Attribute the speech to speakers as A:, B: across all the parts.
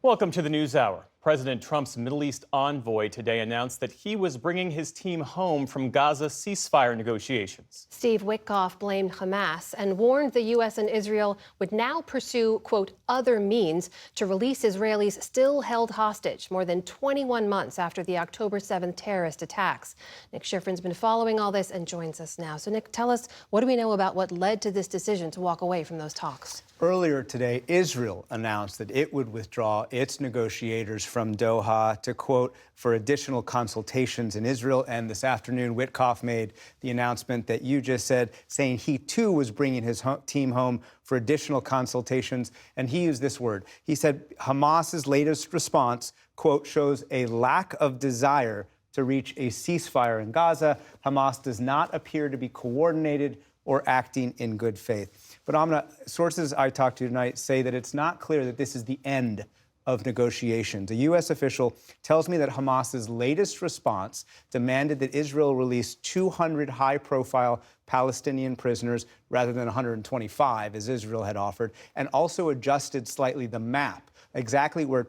A: Welcome to the News Hour. President Trump's Middle East envoy today announced that he was bringing his team home from Gaza ceasefire negotiations.
B: Steve Witkoff blamed Hamas and warned the U.S. and Israel would now pursue, quote, other means to release Israelis still held hostage more than 21 months after the October 7th terrorist attacks. Nick Schifrin's been following all this and joins us now. So, Nick, tell us, what do we know about what led to this decision to walk away from those talks?
C: Earlier today, Israel announced that it would withdraw its negotiators from Doha to, quote, for additional consultations in Israel. And this afternoon, Witkoff made the announcement that you just said, saying he, too, was bringing his team home for additional consultations. And he used this word. He said Hamas's latest response, quote, shows a lack of desire to reach a ceasefire in Gaza. Hamas does not appear to be coordinated or acting in good faith. But Amna, sources I talked to tonight say that it's not clear that this is the end of negotiations. A U.S. official tells me that Hamas's latest response demanded that Israel release 200 high-profile Palestinian prisoners rather than 125, as Israel had offered, and also adjusted slightly the map, exactly where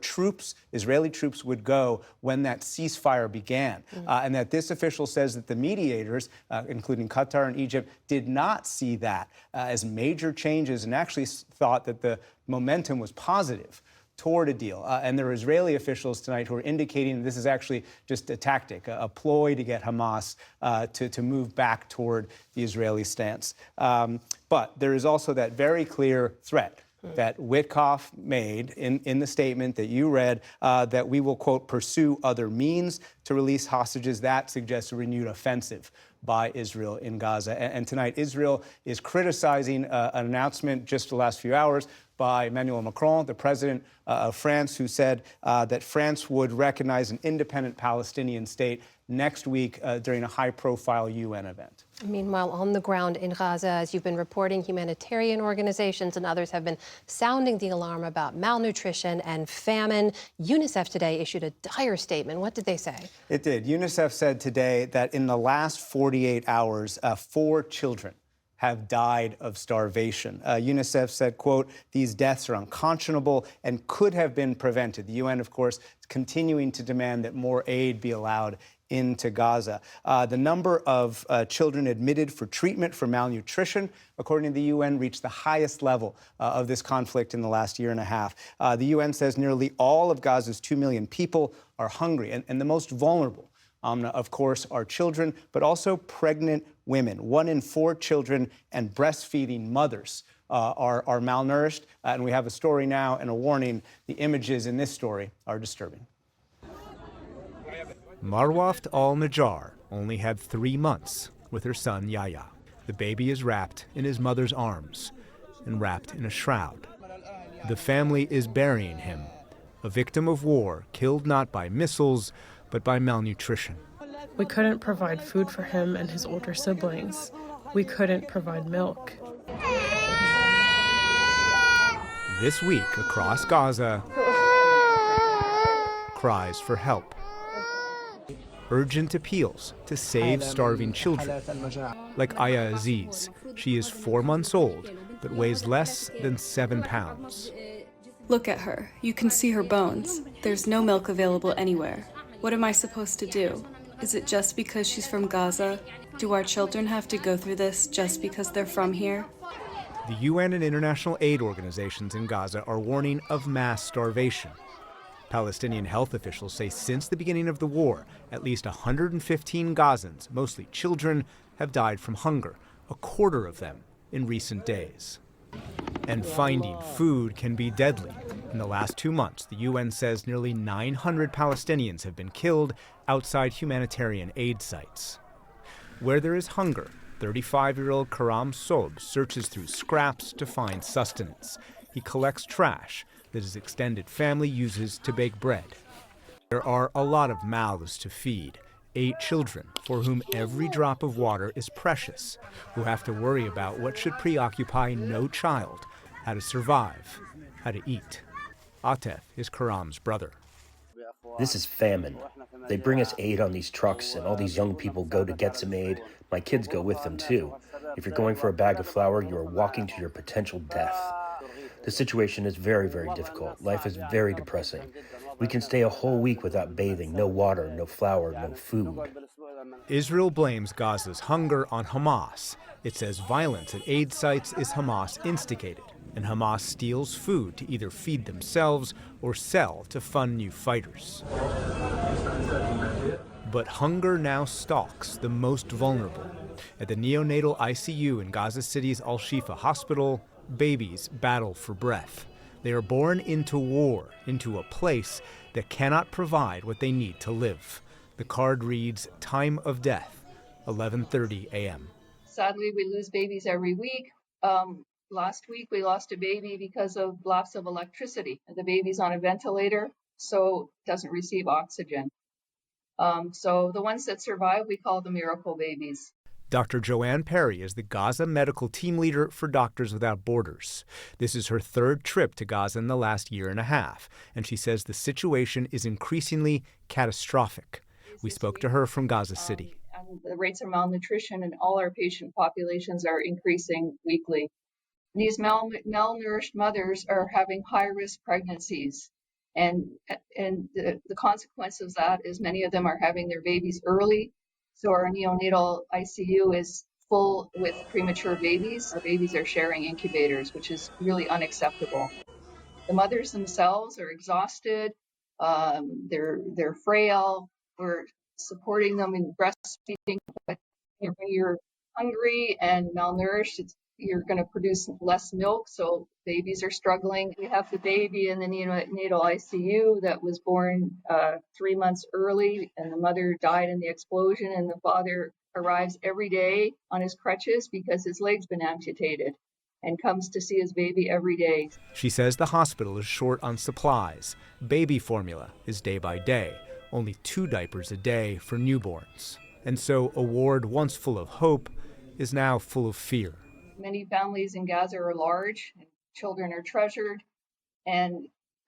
C: Israeli troops would go when that ceasefire began. And that this official says that the mediators, including Qatar and Egypt, did not see that as major changes and actually thought that the momentum was positive toward a deal. And there are Israeli officials tonight who are indicating this is actually just a tactic, a ploy to get Hamas to move back toward the Israeli stance. But there is also that very clear threat that Witkoff made in the statement that you read, that we will, quote, pursue other means to release hostages. That suggests a renewed offensive by Israel in Gaza. And tonight, Israel is criticizing an announcement just the last few hours by Emmanuel Macron, the president of France, who said that France would recognize an independent Palestinian state next week during a high-profile UN event.
B: Meanwhile, on the ground in Gaza, as you've been reporting, humanitarian organizations and others have been sounding the alarm about malnutrition and famine. UNICEF today issued a dire statement. What did they say? It
C: did. UNICEF said today that in the last 48 hours, 4 children have died of starvation. UNICEF said, quote, these deaths are unconscionable and could have been prevented. The UN, of course, is continuing to demand that more aid be allowed into Gaza. The number of children admitted for treatment for malnutrition, according to the UN, reached the highest level of this conflict in the last year and a half. The UN says nearly all of Gaza's 2 million people are hungry, and the most vulnerable, of course, are children, but also pregnant women. 1 in 4 children and breastfeeding mothers are malnourished. And we have a story now and a warning. The images in this story are disturbing.
D: Marwaft al-Najjar only had 3 months with her son Yahya. The baby is wrapped in his mother's arms and wrapped in a shroud. The family is burying him, a victim of war, killed not by missiles, but by malnutrition.
E: We couldn't provide food for him and his older siblings. We couldn't provide milk.
D: This week across Gaza, cries for help. Urgent appeals to save starving children, like Aya Aziz. She is 4 months old, but weighs less than 7 pounds.
F: Look at her. You can see her bones. There's no milk available anywhere. What am I supposed to do? Is it just because she's from Gaza? Do our children have to go through this just because they're from here?
D: The UN and international aid organizations in Gaza are warning of mass starvation. Palestinian health officials say since the beginning of the war, at least 115 Gazans, mostly children, have died from hunger, a quarter of them in recent days. And finding food can be deadly. In the last 2 months, the UN says nearly 900 Palestinians have been killed outside humanitarian aid sites. Where there is hunger, 35-year-old Karam Sob searches through scraps to find sustenance. He collects trash that his extended family uses to bake bread. There are a lot of mouths to feed. 8 children for whom every drop of water is precious, who have to worry about what should preoccupy no child, how to survive, how to eat. Atef is Karam's brother.
G: This is famine. They bring us aid on these trucks, and all these young people go to get some aid. My kids go with them, too. If you're going for a bag of flour, you are walking to your potential death. The situation is very, very difficult. Life is very depressing. We can stay a whole week without bathing, no water, no flour, no food.
D: Israel blames Gaza's hunger on Hamas. It says violence at aid sites is Hamas instigated, and Hamas steals food to either feed themselves or sell to fund new fighters. But hunger now stalks the most vulnerable. At the neonatal ICU in Gaza City's Al-Shifa hospital, babies battle for breath. They are born into war, into a place that cannot provide what they need to live. The card reads, time of death, 11:30 a.m.
H: Sadly, we lose babies every week. Last week, we lost a baby because of loss of electricity. The baby's on a ventilator, so doesn't receive oxygen. So the ones that survive, we call the miracle babies.
D: Dr. Joanne Perry is the Gaza medical team leader for Doctors Without Borders. This is her third trip to Gaza in the last year and a half, and she says the situation is increasingly catastrophic. We spoke to her from Gaza City.
H: And the rates of malnutrition in all our patient populations are increasing weekly. These malnourished mothers are having high-risk pregnancies, and the consequence of that is many of them are having their babies early. So our neonatal ICU is full with premature babies. Our babies are sharing incubators, which is really unacceptable. The mothers themselves are exhausted. They're frail. We're supporting them in breastfeeding, but when you're hungry and malnourished, you're going to produce less milk, so babies are struggling. We have the baby in the neonatal ICU that was born 3 months early, and the mother died in the explosion, and the father arrives every day on his crutches because his leg's been amputated and comes to see his baby every day.
D: She says the hospital is short on supplies. Baby formula is day by day, only 2 diapers a day for newborns. And so a ward once full of hope is now full of fear.
H: Many families in Gaza are large, and children are treasured, and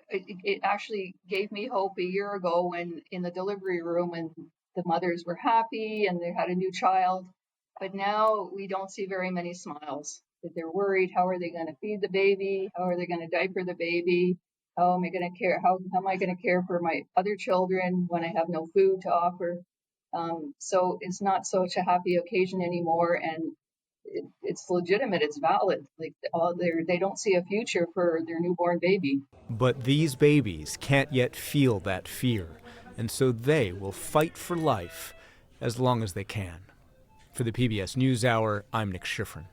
H: it actually gave me hope a year ago when in the delivery room when the mothers were happy and they had a new child. But now we don't see very many smiles. That they're worried, how are they going to feed the baby? How are they going to diaper the baby? How am I going to care? How am I going to care for my other children when I have no food to offer? So it's not such a happy occasion anymore, and it's legitimate, it's valid. Like they don't see a future for their newborn baby.
D: But these babies can't yet feel that fear, and so they will fight for life as long as they can. For the PBS News Hour, I'm Nick Schifrin.